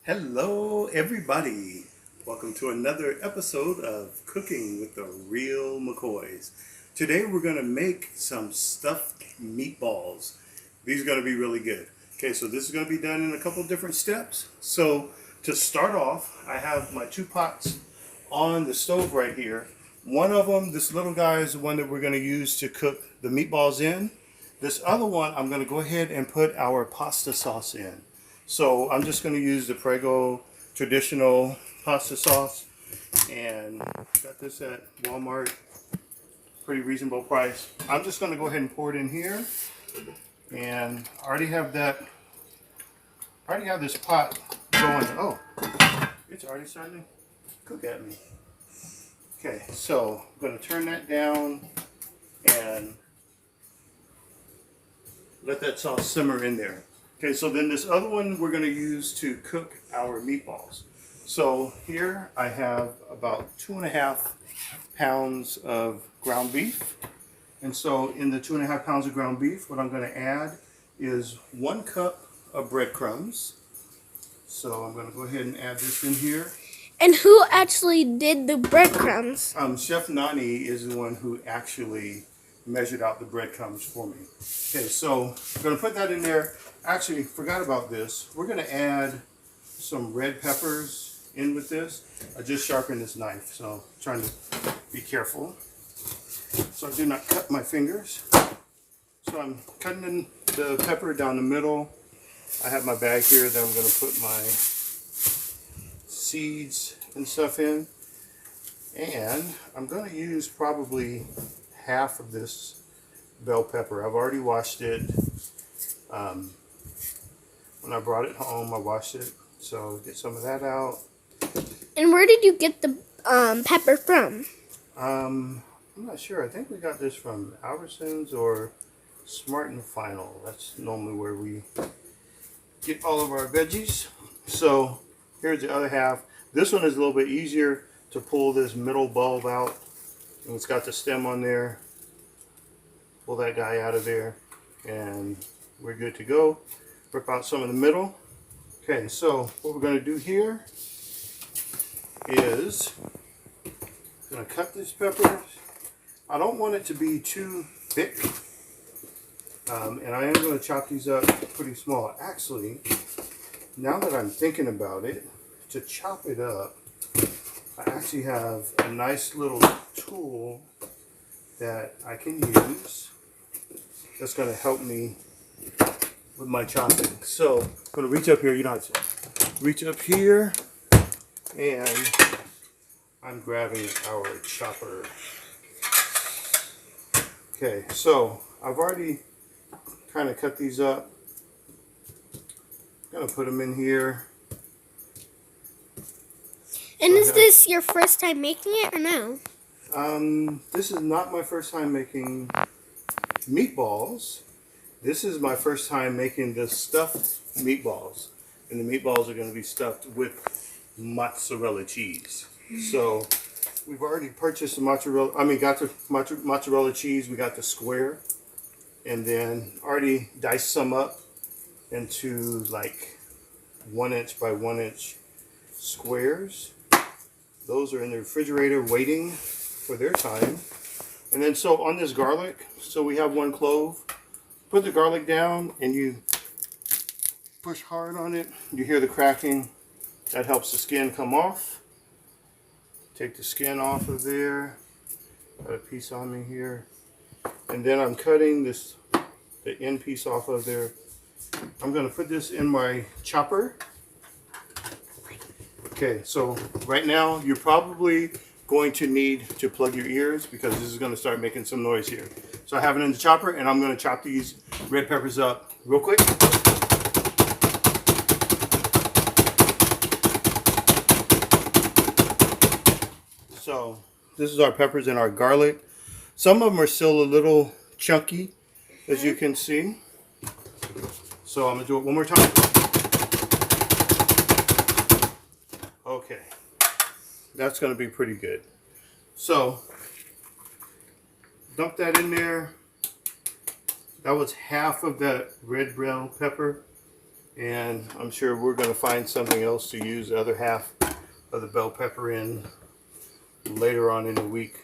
Hello, everybody. Welcome to another episode of Cooking with the Real McCoys. Today we're going to make some stuffed meatballs. These are going to be really good. Okay, so this is going to be done in a couple different steps. So to start off, I have my two pots on the stove right here. One of them, this little guy, is the one that we're going to use to cook the meatballs in. This other one, I'm going to go ahead and put our pasta sauce in. So I'm just going to use the Prego traditional pasta sauce, and got this at Walmart, pretty reasonable price. I'm just going to go ahead and pour it in here, and I already have this pot going. Oh, it's already starting to cook at me. Okay, so I'm going to turn that down and let that sauce simmer in there. Okay, so then this other one we're going to use to cook our meatballs. So here I have about 2.5 pounds of ground beef. And so in the 2.5 pounds of ground beef, what I'm going to add is 1 cup of breadcrumbs. So I'm going to go ahead and add this in here. And who actually did the breadcrumbs? Chef Nani is the one who actually measured out the breadcrumbs for me. Okay, so I'm going to put that in there. Actually, forgot about this. We're going to add some red peppers in with this. I just sharpened this knife, so I'm trying to be careful so I do not cut my fingers. So I'm cutting the pepper down the middle. I have my bag here that I'm going to put my seeds and stuff in. And I'm going to use probably half of this bell pepper. I've already washed it. When I brought it home, I washed it. So get some of that out. And where did you get the pepper from? I'm not sure. I think we got this from Albertsons or Smart and Final. That's normally where we get all of our veggies. So here's the other half. This one is a little bit easier to pull this middle bulb out. And it's got the stem on there. Pull that guy out of there. And we're good to go. Rip out some of the middle. Okay, so what we're going to do here is I'm going to cut this pepper. I don't want it to be too thick. And I am going to chop these up pretty small. Actually, now that I'm thinking about it, to chop it up, I actually have a nice little tool that I can use that's going to help me with my chopping. So I'm going to reach up here. You know how to reach up here, and I'm grabbing our chopper. Okay, so I've already kind of cut these up. I'm going to put them in here. And is this your first time making it or no? This is not my first time making meatballs. This is my first time making the stuffed meatballs. And the meatballs are going to be stuffed with mozzarella cheese. So we've already purchased the got the mozzarella cheese. We got the square. And then already diced some up into like 1-inch by 1-inch squares. Those are in the refrigerator waiting for their time. And then so on this garlic, so we have 1 clove. Put the garlic down and you push hard on it. You hear the cracking. That helps the skin come off. Take the skin off of there. Got a piece on me here. And then I'm cutting the end piece off of there. I'm going to put this in my chopper. Okay, so right now you're probably going to need to plug your ears because this is going to start making some noise here. So I have it in the chopper, and I'm going to chop these red peppers up real quick. So this is our peppers and our garlic. Some of them are still a little chunky, as you can see. So I'm going to do it one more time. Okay, that's going to be pretty good. So dump that in there. That was half of that red bell pepper. And I'm sure we're going to find something else to use the other half of the bell pepper in later on in the week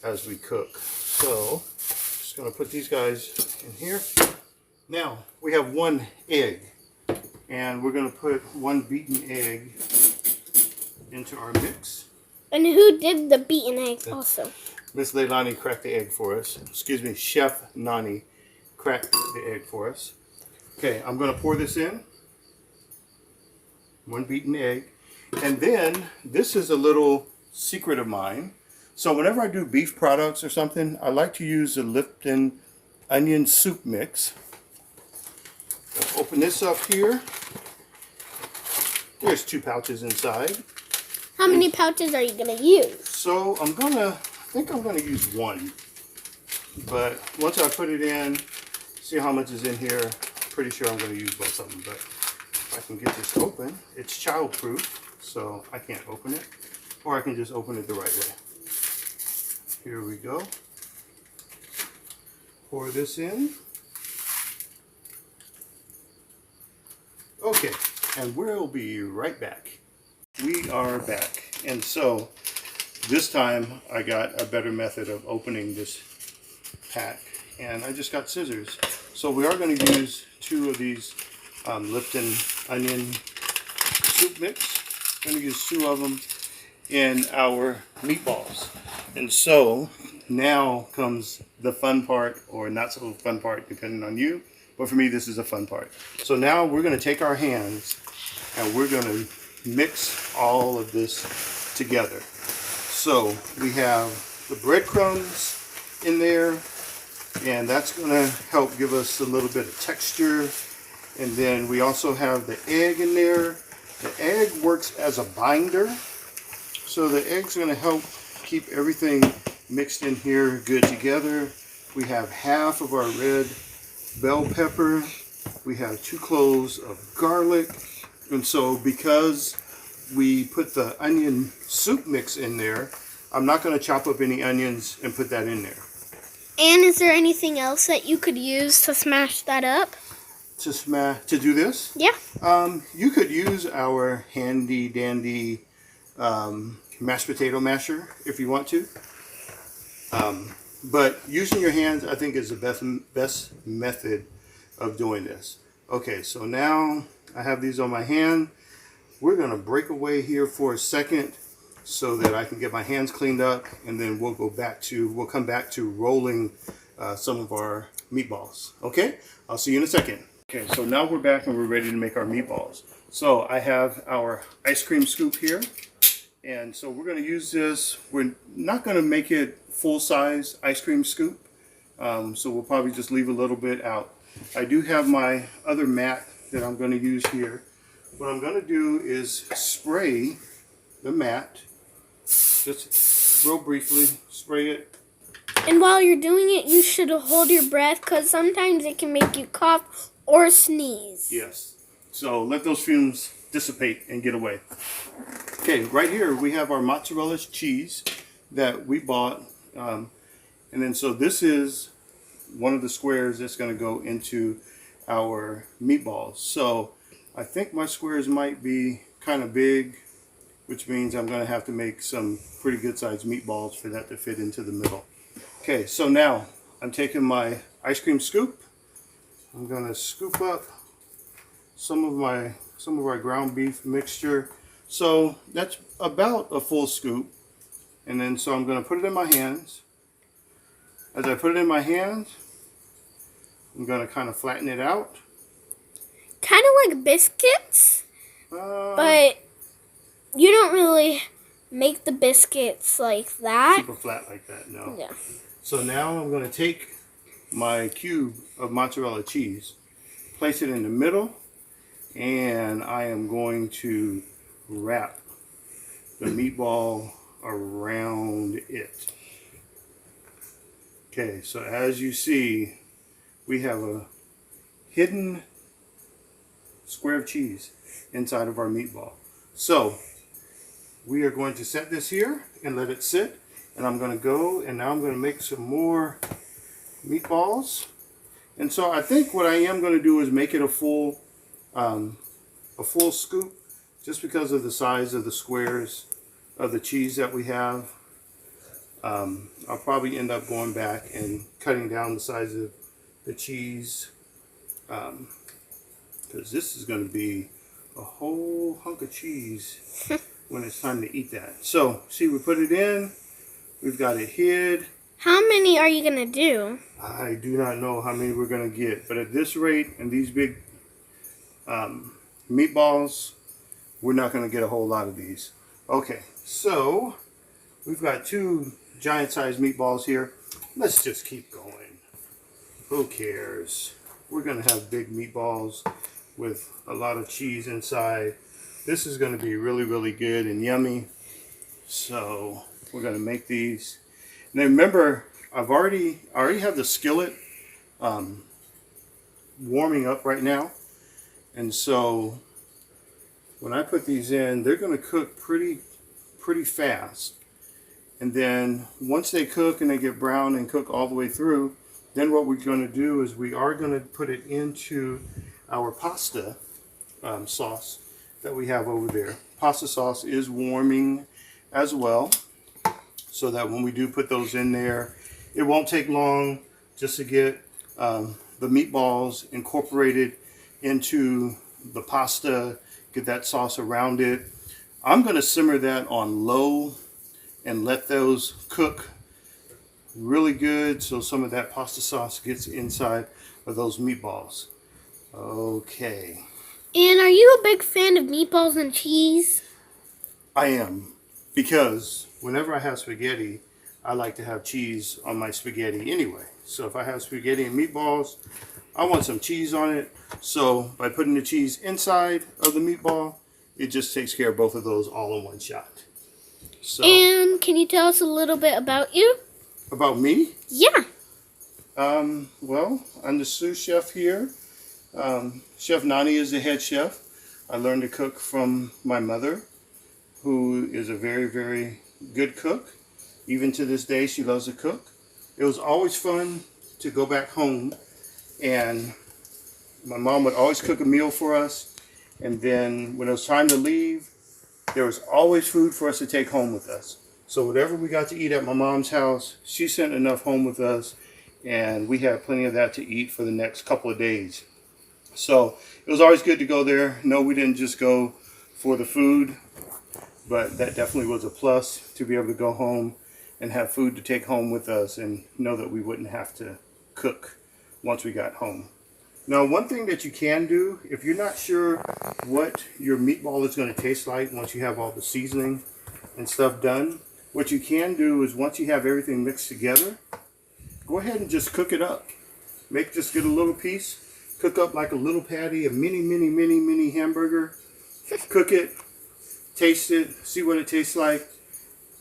as we cook. So just going to put these guys in here. Now we have one egg, and we're going to put one beaten egg into our mix. And who did the beaten egg also? Miss Leilani cracked the egg for us. Excuse me, Chef Nani cracked the egg for us. Okay, I'm going to pour this in. One beaten egg. And then, this is a little secret of mine. So whenever I do beef products or something, I like to use the Lipton onion soup mix. I'll open this up here. There's 2 pouches inside. How many pouches are you going to use? So I think I'm going to use 1. But once I put it in, see how much is in here. Pretty sure I'm going to use both of them, but if I can get this open, it's child-proof, so I can't open it, or I can just open it the right way. Here we go. Pour this in. Okay, and we'll be right back. We are back, and so this time I got a better method of opening this pack, and I just got scissors. So we are going to use 2 of these Lipton onion soup mix. I'm going to use 2 of them in our meatballs. And so now comes the fun part, or not so fun part, depending on you. But for me, this is a fun part. So now we're going to take our hands and we're going to mix all of this together. So we have the breadcrumbs in there, and that's going to help give us a little bit of texture. And then we also have the egg in there. The egg works as a binder, so the egg's going to help keep everything mixed in here good together. We have half of our red bell pepper. We have 2 cloves of garlic. And so because we put the onion soup mix in there, I'm not going to chop up any onions and put that in there. And is there anything else that you could use to smash that up? To do this? Yeah. You could use our handy dandy mashed potato masher if you want to. But using your hands, I think, is the best method of doing this. Okay, so now I have these on my hand. We're going to break away here for a second so that I can get my hands cleaned up, and then we'll come back to rolling some of our meatballs. Okay, I'll see you in a second. Okay, so now we're back and we're ready to make our meatballs. So I have our ice cream scoop here, and so we're going to use this. We're not going to make it full-size ice cream scoop, so we'll probably just leave a little bit out. I do have my other mat that I'm going to use here. What I'm going to do is spray the mat, just real briefly, spray it. And while you're doing it, you should hold your breath, because sometimes it can make you cough or sneeze. Yes. So let those fumes dissipate and get away. Okay, right here we have our mozzarella cheese that we bought. And then so this is one of the squares that's going to go into our meatballs. So I think my squares might be kind of big, which means I'm going to have to make some pretty good sized meatballs for that to fit into the middle. Okay, so now I'm taking my ice cream scoop. I'm going to scoop up some of our ground beef mixture. So that's about a full scoop. And then so I'm going to put it in my hands. As I put it in my hands, I'm going to kind of flatten it out. Kind of like biscuits, but you don't really make the biscuits like that. Super flat like that, no. Yeah. So now I'm going to take my cube of mozzarella cheese, place it in the middle, and I am going to wrap the meatball around it. Okay, so as you see, we have a hidden square of cheese inside of our meatball. So we are going to set this here and let it sit, and I'm going to go and now I'm going to make some more meatballs. And so I think what I am going to do is make it a full a full scoop, just because of the size of the squares of the cheese that we have. I'll probably end up going back and cutting down the size of the cheese, because this is going to be a whole hunk of cheese when it's time to eat that. So, see, we put it in, we've got it hid. How many are you going to do? I do not know how many we're going to get, but at this rate and these big meatballs, we're not going to get a whole lot of these. Okay, so we've got 2 giant-sized meatballs here. Let's just keep going. Who cares? We're going to have big meatballs with a lot of cheese inside. This is going to be really, really good and yummy. So we're going to make these. Now remember, I already have the skillet warming up right now. And so when I put these in, they're going to cook pretty fast. And then once they cook and they get brown and cook all the way through, then what we're going to do is we are going to put it into our pasta sauce that we have over there. Pasta sauce is warming as well, so that when we do put those in there, it won't take long just to get the meatballs incorporated into the pasta, get that sauce around it. I'm going to simmer that on low and let those cook really good so some of that pasta sauce gets inside of those meatballs. Okay. And are you a big fan of meatballs and cheese? I am, because whenever I have spaghetti, I like to have cheese on my spaghetti anyway. So if I have spaghetti and meatballs, I want some cheese on it. So by putting the cheese inside of the meatball, it just takes care of both of those all in one shot. So, and can you tell us a little bit about you? About me? Yeah. Well, I'm the sous chef here. Chef Nani is the head chef. I learned to cook from my mother, who is a very, very good cook. Even to this day, she loves to cook. It was always fun to go back home, and my mom would always cook a meal for us. And then when it was time to leave, there was always food for us to take home with us. So whatever we got to eat at my mom's house, she sent enough home with us, and we had plenty of that to eat for the next couple of days. So it was always good to go there. No, we didn't just go for the food, but that definitely was a plus to be able to go home and have food to take home with us and know that we wouldn't have to cook once we got home. Now, one thing that you can do, if you're not sure what your meatball is going to taste like once you have all the seasoning and stuff done, what you can do is once you have everything mixed together, go ahead and just cook it up. Just get a little piece, cook up like a little patty, a mini hamburger. Cook it, taste it, see what it tastes like,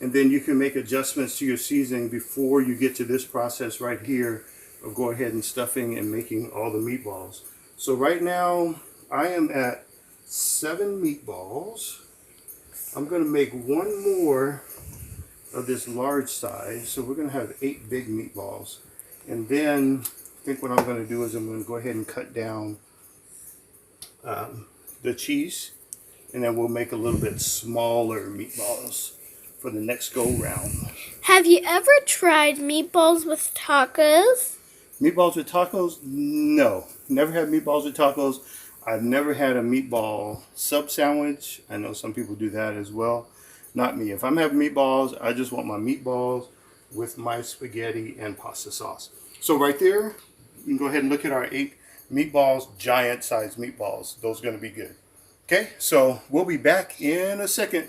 and then you can make adjustments to your seasoning before you get to this process right here of go ahead and stuffing and making all the meatballs. So right now I am at 7 meatballs. I'm going to make one more of this large size, so we're going to have 8 big meatballs. And then I think what I'm going to do is I'm going to go ahead and cut down the cheese, and then we'll make a little bit smaller meatballs for the next go round. Have you ever tried meatballs with tacos? Meatballs with tacos? No. Never had meatballs with tacos. I've never had a meatball sub sandwich. I know some people do that as well. Not me. If I'm having meatballs, I just want my meatballs with my spaghetti and pasta sauce. So right there, you can go ahead and look at our 8 meatballs, giant size meatballs. Those are going to be good. Okay, so we'll be back in a second.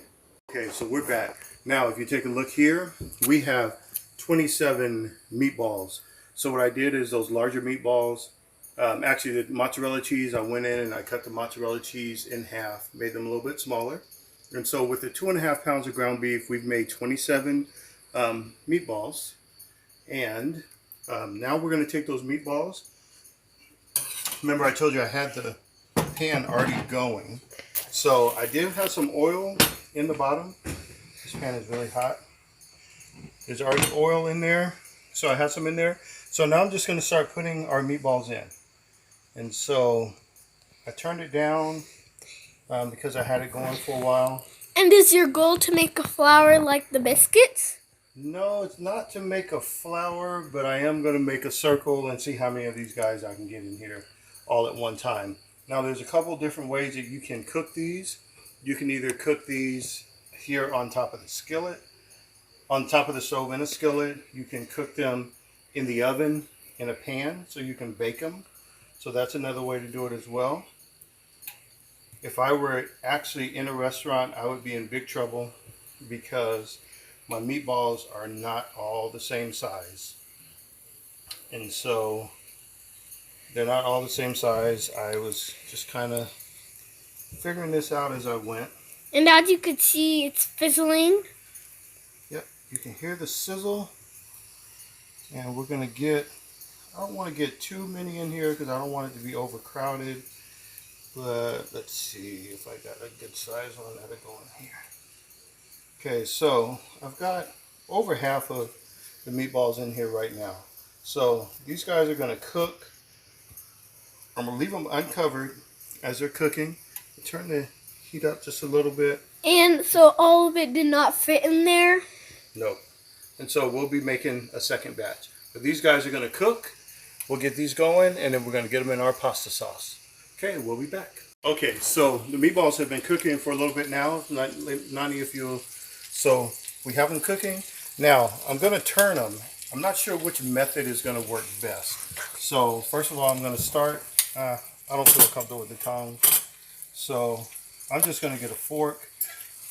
Okay, so we're back. Now, if you take a look here, we have 27 meatballs. So what I did is those larger meatballs, actually the mozzarella cheese, I went in and I cut the mozzarella cheese in half, made them a little bit smaller. And so with the 2.5 pounds of ground beef, we've made 27 meatballs. And now we're going to take those meatballs. Remember I told you I had the pan already going. So I did have some oil in the bottom. This pan is really hot. There's already oil in there. So I had some in there. So now I'm just going to start putting our meatballs in. And so I turned it down because I had it going for a while. And is your goal to make a flour like the biscuits? No, it's not to make a flour, but I am going to make a circle and see how many of these guys I can get in here all at one time. Now, there's a couple different ways that you can cook these. You can either cook these here on top of the skillet, on top of the stove in a skillet. You can cook them in the oven in a pan, so you can bake them. So that's another way to do it as well. If I were actually in a restaurant, I would be in big trouble because my meatballs are not all the same size. And so they're not all the same size. I was just kind of figuring this out as I went. And as you could see, it's fizzling. Yep, you can hear the sizzle. And we're going to get, I don't want to get too many in here because I don't want it to be overcrowded. But let's see if I got a good size one that'll go in here. Okay, so I've got over half of the meatballs in here right now. So these guys are going to cook. I'm going to leave them uncovered as they're cooking. Turn the heat up just a little bit. And so all of it did not fit in there? No. And so we'll be making a second batch. But these guys are going to cook. We'll get these going and then we're going to get them in our pasta sauce. Okay, we'll be back. Okay, so the meatballs have been cooking for a little bit now. Nani, if you'll. So we have them cooking. Now, I'm going to turn them. I'm not sure which method is going to work best. So first of all, I'm going to start. I don't feel comfortable with the tongs. So I'm just going to get a fork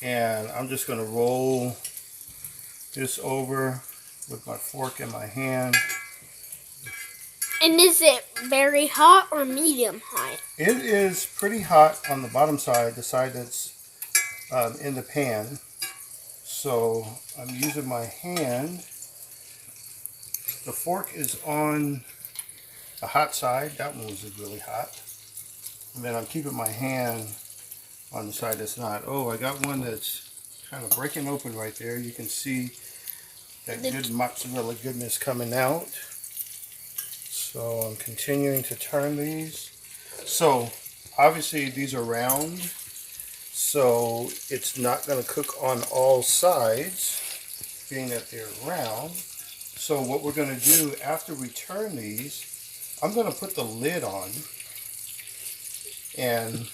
and I'm just going to roll this over with my fork in my hand. And is it very hot or medium hot? It is pretty hot on the bottom side, the side that's in the pan. So I'm using my hand. The fork is on the hot side. That one was really hot. And then I'm keeping my hand on the side that's not. Oh, I got one that's kind of breaking open right there. You can see that good mozzarella goodness coming out. So I'm continuing to turn these. So obviously these are round, so it's not going to cook on all sides, being that they're round. So what we're going to do after we turn these, I'm going to put the lid on and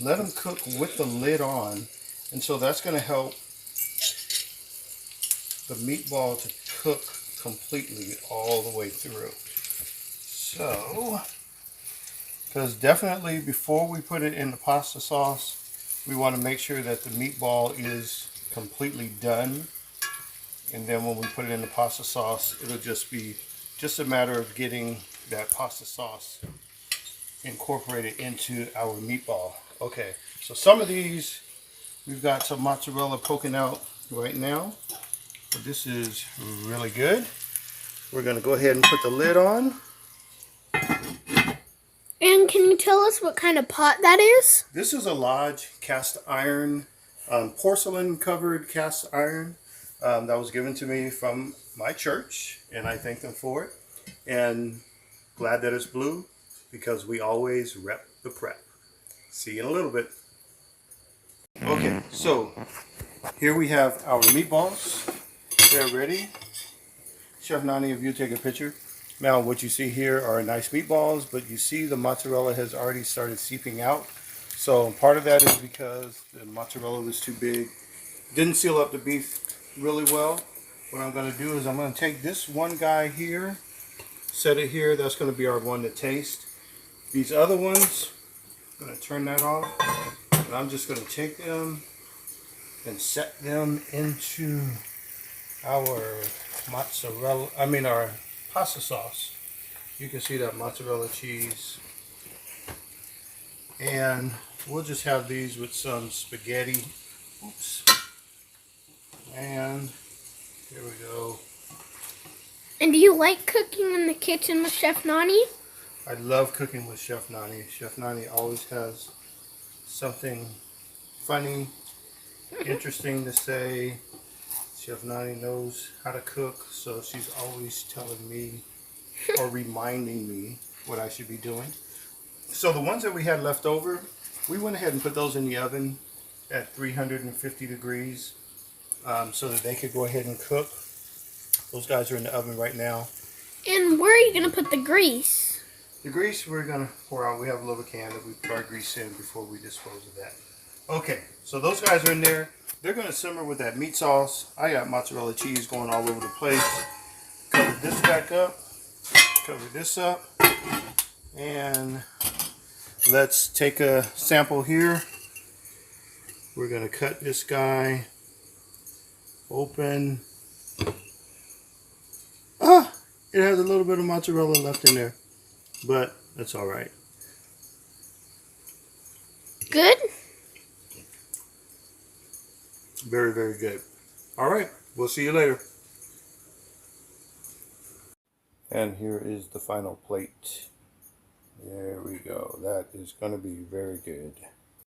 let them cook with the lid on. And so that's going to help the meatball to cook completely all the way through. So, because definitely before we put it in the pasta sauce, we want to make sure that the meatball is completely done. And then when we put it in the pasta sauce, it'll just be just a matter of getting that pasta sauce incorporated into our meatball. Okay, so some of these, we've got some mozzarella poking out right now. But this is really good. We're going to go ahead and put the lid on. And can you tell us what kind of pot that is? This is a Lodge cast iron, porcelain covered cast iron that was given to me from my church, and I thank them for it. And glad that it's blue because we always rep the prep. See you in a little bit. Okay, so here we have our meatballs. They're ready. Chef Nani, if you take a picture. Now what you see here are nice meatballs, but you see the mozzarella has already started seeping out. So part of that is because the mozzarella was too big. Didn't seal up the beef really well. What I'm going to do is I'm going to take this one guy here, set it here. That's going to be our one to taste. These other ones, I'm going to turn that off. And I'm just going to take them and set them into our our pasta sauce. You can see that mozzarella cheese. And we'll just have these with some spaghetti. Oops. And here we go. And do you like cooking in the kitchen with Chef Nani? I love cooking with Chef Nani. Chef Nani always has something funny, interesting to say. Chef Nani knows how to cook, so she's always telling me or reminding me what I should be doing. So the ones that we had left over, we went ahead and put those in the oven at 350 degrees so that they could go ahead and cook. Those guys are in the oven right now. And where are you going to put the grease? The grease we're going to pour out. We have a little can that we put our grease in before we dispose of that. Okay, so those guys are in there. They're going to simmer with that meat sauce. I got mozzarella cheese going all over the place. Cover this back up. Cover this up. And let's take a sample here. We're going to cut this guy open. It has a little bit of mozzarella left in there, but that's all right. Good? Very, very good. All right, we'll see you later. And here is the final plate. There we go. That is going to be very good.